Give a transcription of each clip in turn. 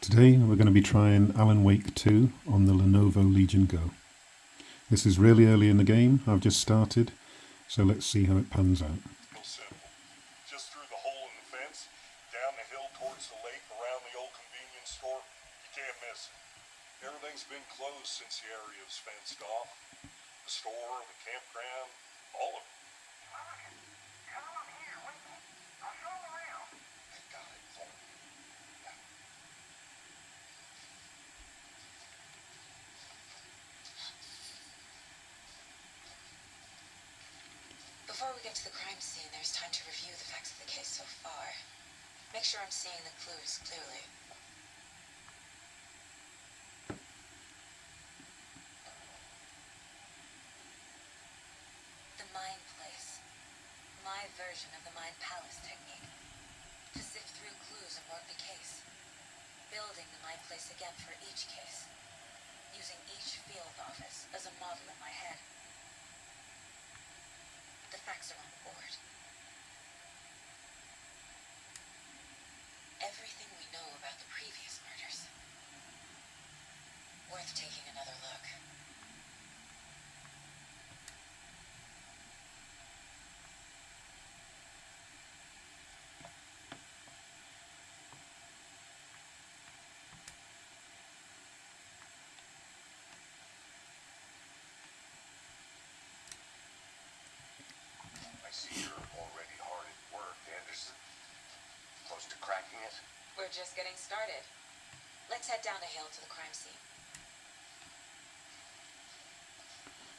Today we're going to be trying Alan Wake 2 on the Lenovo Legion Go. This is really early in the game, I've just started, so let's see how it pans out. Simple. Just through the hole in the fence, down the hill towards the lake, around the old convenience store. You can't miss it. Everything's been closed since the area was fenced off. The store, the campground, all of it. Tell him I'm here. Wait, I'll show him around. I got it for you. Before we get to the crime scene, there's time to review the facts of the case so far. Make sure I'm seeing the clues clearly. The Mind Place. My version of the Mind Palace technique. To sift through clues and work the case. Building the Mind Place again for each case. Using each field office as a model in my head. The facts are on the board. Everything we know about the previous murders. Worth taking another look. I see you're already hard at work, Anderson. Close to cracking it? We're just getting started. Let's head down the hill to the crime scene.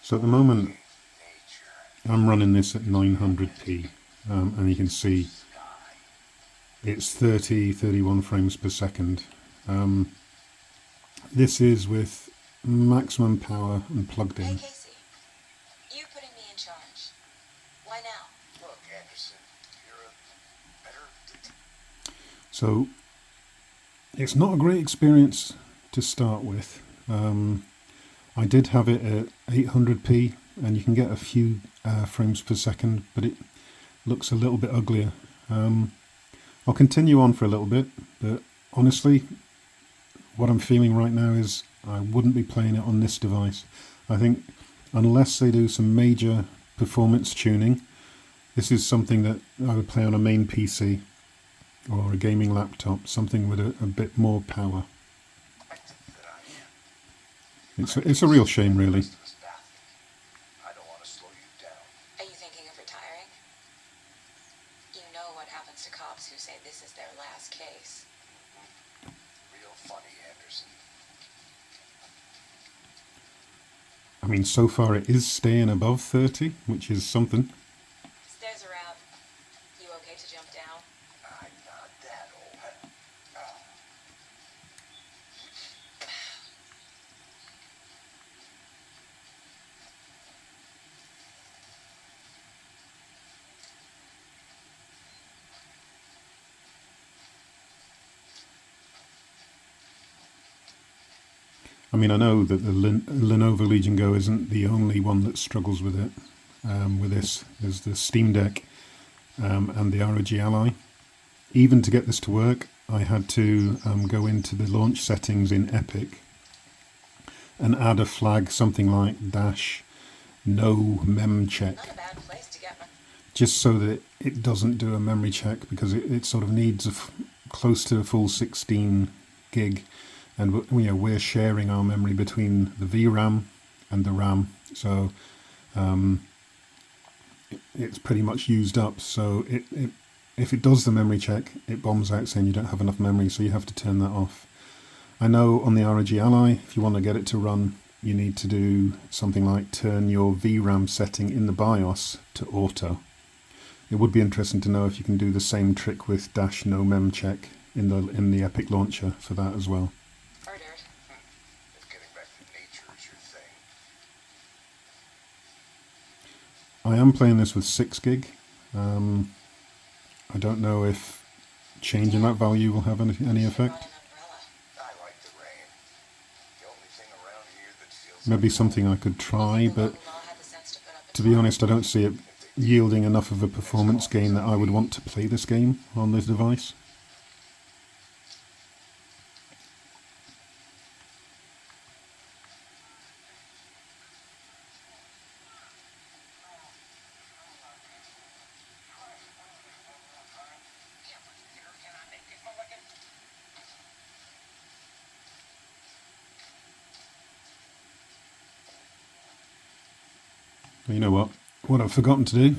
So at the moment Nature. I'm running this at 900p and you can see it's 31 frames per second. This is with maximum power and plugged Hey in. Casey, you putting me in charge. Why now? Look, Anderson, you're a better... So it's not a great experience to start with. I did have it at 800p and you can get a few frames per second, but it looks a little bit uglier. I'll continue on for a little bit, but honestly what I'm feeling right now is I wouldn't be playing it on this device. I think unless they do some major performance tuning, this is something that I would play on a main PC or a gaming laptop, something with a bit more power. It's a real shame, really. I don't want to slow you down. Are you thinking of retiring? You know what happens to cops who say this is their last case. Real funny, Anderson. I mean, so far it is staying above 30, which is something. Stairs are out. You okay to jump down? I'm not that old. Oh. I mean, I know that the Lenovo Legion Go isn't the only one that struggles with it. With this, there's the Steam Deck and the ROG Ally. Even to get this to work, I had to go into the launch settings in Epic and add a flag, something like -no mem check, Not a bad place to get one. just so that it doesn't do a memory check, because it sort of needs close to a full 16 gig. And we're sharing our memory between the VRAM and the RAM, so it's pretty much used up. So if it does the memory check, it bombs out saying you don't have enough memory, so you have to turn that off. I know on the ROG Ally, if you want to get it to run, you need to do something like turn your VRAM setting in the BIOS to auto. It would be interesting to know if you can do the same trick with -no mem check in the Epic launcher for that as well. Murdered. If getting back to nature is your thing. I am playing this with 6 gig. I don't know if changing that value will have any Brought effect. an umbrella. I like the rain. The only thing around here that feels Maybe something I could try, The but local law had the sense to put up a to be tarp. honest, I don't see it yielding enough of a performance gain that I would want to play this game on this device. You know what I've forgotten to do,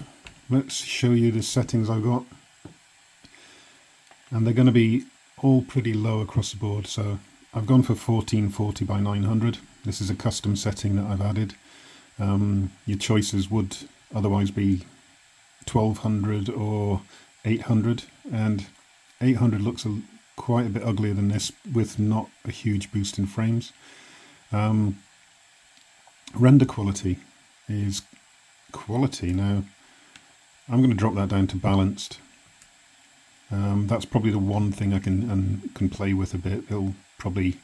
let's show you the settings I've got, and they're going to be all pretty low across the board. So I've gone for 1440 by 900. This is a custom setting that I've added. Your choices would otherwise be 1200 or 800, and 800 looks quite a bit uglier than this with not a huge boost in frames. Render quality is quality. Now I'm going to drop that down to balanced. That's probably the one thing I can play with a bit. It'll probably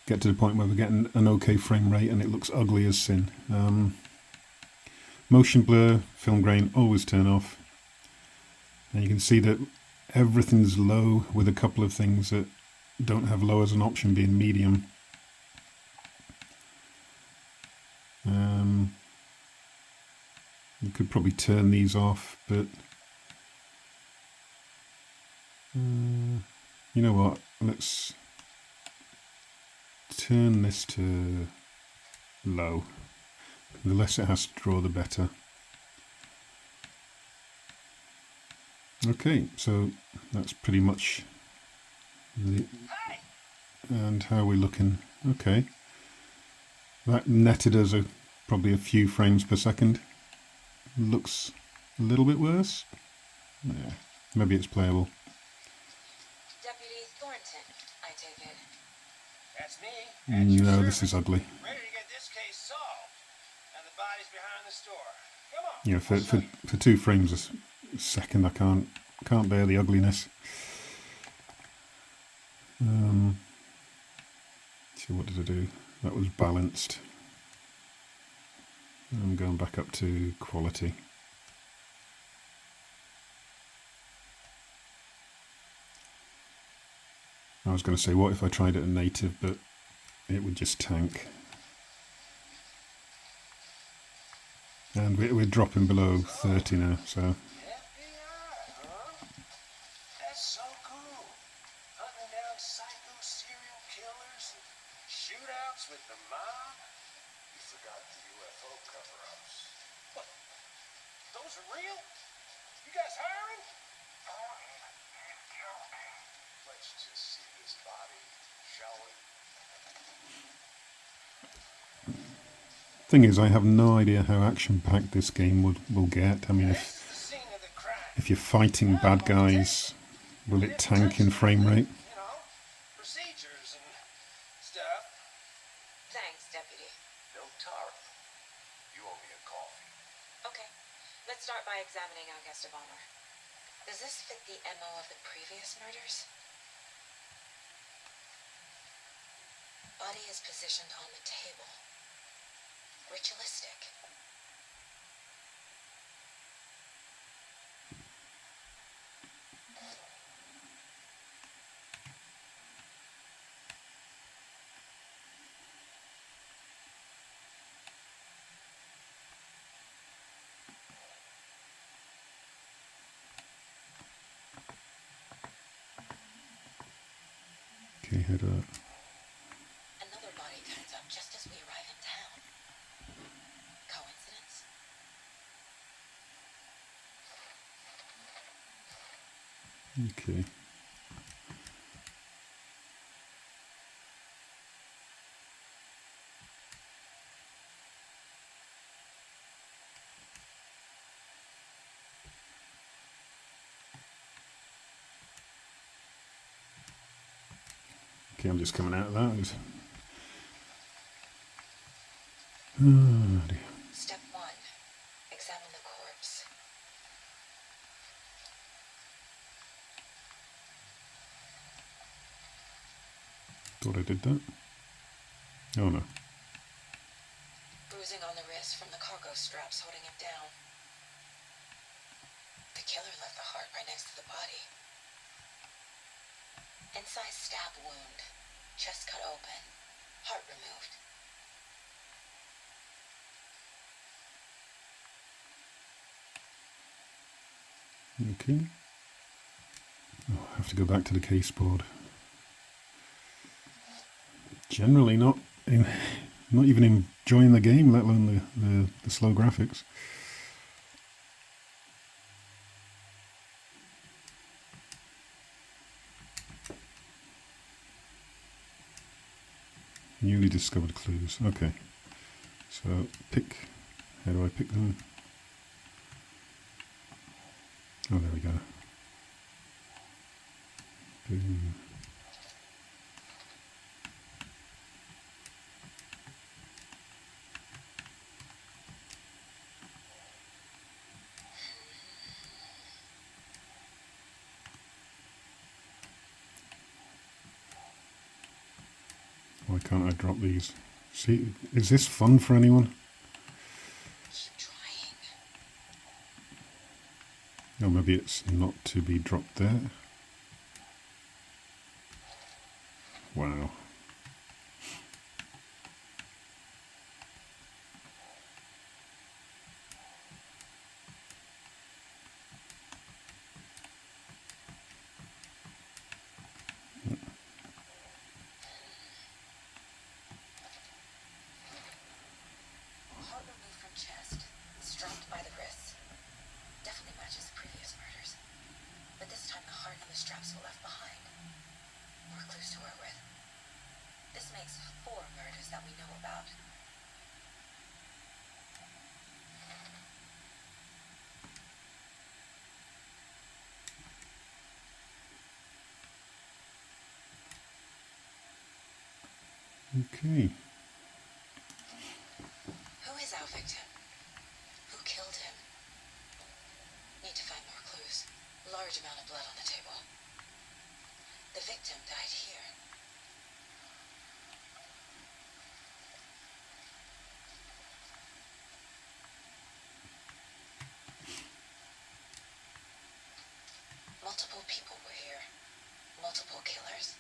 get to the point where we're getting an okay frame rate and it looks ugly as sin. Motion blur, film grain, always turn off. And you can see that everything's low, with a couple of things that don't have low as an option being medium. You could probably turn these off, but you know what, let's turn this to low. The less it has to draw, the better. Okay, so that's pretty much and how we're looking. Okay, that netted us probably a few frames per second. Looks a little bit worse. Yeah, maybe it's playable. Deputy Thornton, I take it. That's me. No, this is ugly. Ready to get this case solved. And the body's behind the store. Come on. Yeah, for 2 frames a second, I can't bear the ugliness. So what did I do? That was balanced. I'm going back up to quality. I was going to say, what if I tried it at native, but it would just tank. And we're dropping below 30 now, so FBI, huh? That's so cool. Hunting down psycho serial killers and shootouts with the mob. You forgot the UFO cover-ups. What? Those are real? You guys hiring? He's joking. Let's just see this body, shall we? thing is, I have no idea how action-packed this game will get. I mean, if you're fighting bad guys, will it tank in frame rate? Procedures and stuff. Thanks, Deputy. No, Tara. You owe me a coffee. Okay, let's start by examining our guest of honor. Does this fit the MO of the previous murders? Body is positioned on the table. Ritualistic. Okay, head up. Another body turns up just as we arrive in town. Coincidence? Okay. Okay, I'm just coming out of that. Oh dear. Step 1. Examine the corpse. Thought I did that. Oh no. Bruising on the wrist from the cargo straps holding him down. The killer left the heart right next to the body. Incised stab wound. Chest cut open. Heart removed. Okay. Oh, I have to go back to the case board. Generally not not even enjoying the game, let alone the slow graphics. Newly discovered clues. Okay. So pick. How do I pick them? Oh, there we go. Boom. Why can't I drop these? See, is this fun for anyone? Keep trying. Or maybe it's not to be dropped there. Wow. Heart removed from chest, strapped by the wrists. Definitely matches the previous murders. But this time the heart and the straps were left behind. More clues to work with. This makes 4 murders that we know about. Okay. Who is our victim? Who killed him? Need to find more clues. Large amount of blood on the table. The victim died here. Multiple people were here. Multiple killers.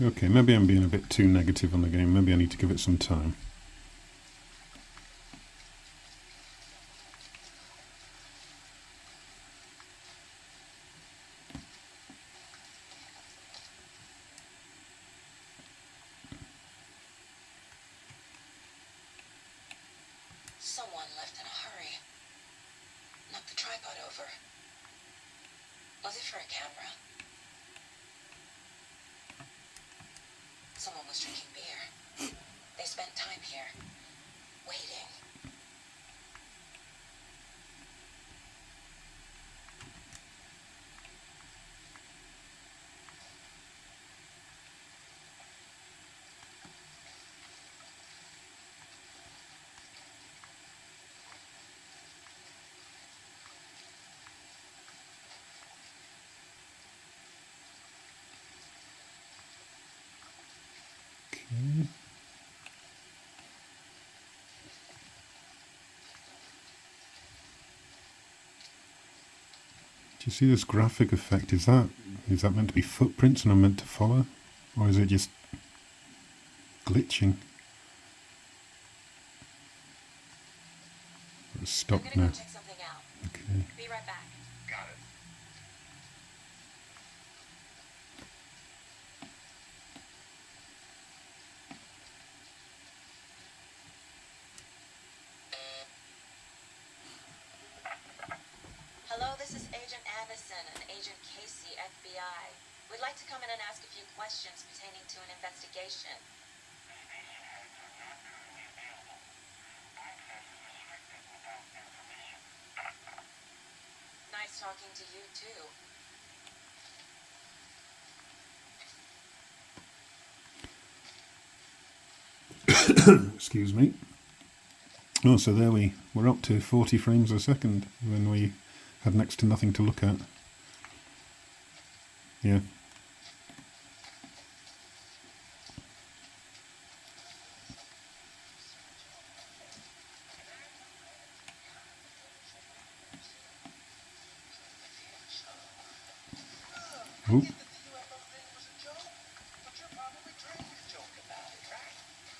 Okay, maybe I'm being a bit too negative on the game. Maybe I need to give it some time. Someone left in a hurry. Knocked the tripod over. Was it for a camera? Someone was drinking beer. They spent time here, waiting. Okay. Do you see this graphic effect? Is that meant to be footprints and I'm meant to follow? Or is it just glitching? It's I'm stopped gonna now. go check something out. Okay. Be right back. Got it. Hello, this is Agent Anderson and Agent Casey, FBI. We'd like to come in and ask a few questions pertaining to an investigation. Nice talking to you, too. Excuse me. Oh, so there we're up to 40 frames a second when we had next to nothing to look at. Yeah. I Oop. get that the UFO thing was a joke, but you're probably trying to joke about it, right?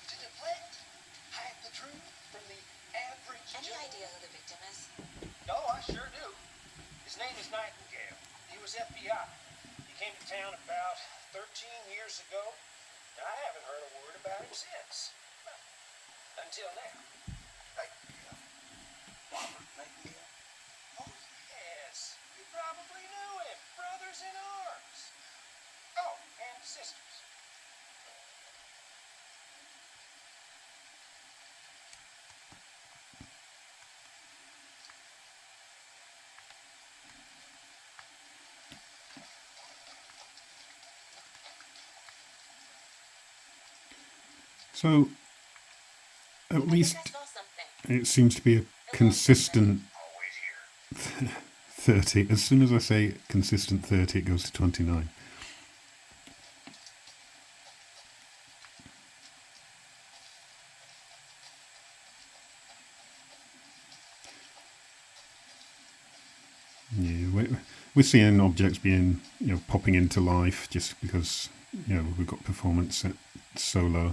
To deflect, hide the truth from the average Any Joe. idea who the victim is? No, I sure do. Nightingale. He was FBI. He came to town about 13 years ago. I haven't heard a word about him since. Until now. Robert Nightingale? Oh, yes. You probably knew him. Brothers in arms. Oh, and sisters. So, at least I saw something. it seems to be a consistent Always here. 30. As soon as I say consistent 30, it goes to 29. Yeah, we're seeing objects being, popping into life just because, we've got performance set so low.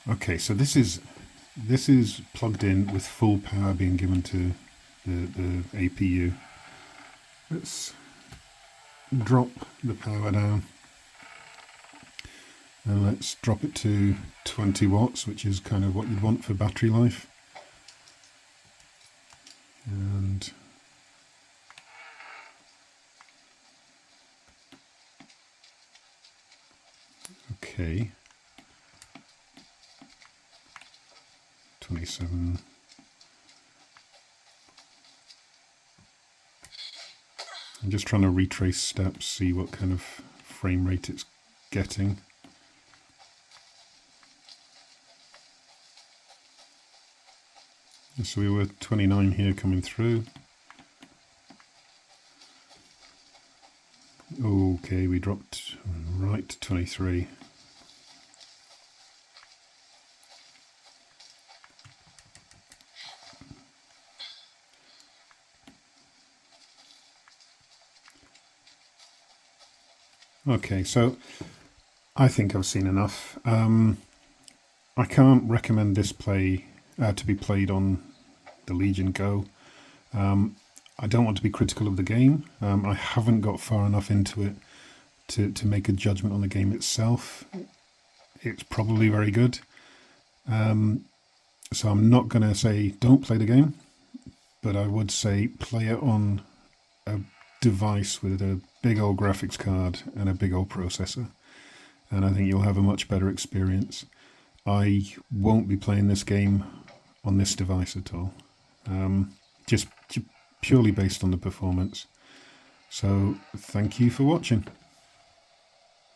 Okay, so this is plugged in with full power being given to the APU. Let's drop the power down and let's drop it to 20 watts, which is kind of what you'd want for battery life. And okay, 27. I'm just trying to retrace steps, see what kind of frame rate it's getting. So we were 29 here coming through. Okay, we dropped right to 23. Okay, so I think I've seen enough. I can't recommend this play to be played on the Legion Go. I don't want to be critical of the game. I haven't got far enough into it to make a judgment on the game itself. It's probably very good. So I'm not going to say don't play the game, but I would say play it on a device with a big old graphics card and a big old processor, and I think you'll have a much better experience. I won't be playing this game on this device at all, just purely based on the performance. So thank you for watching.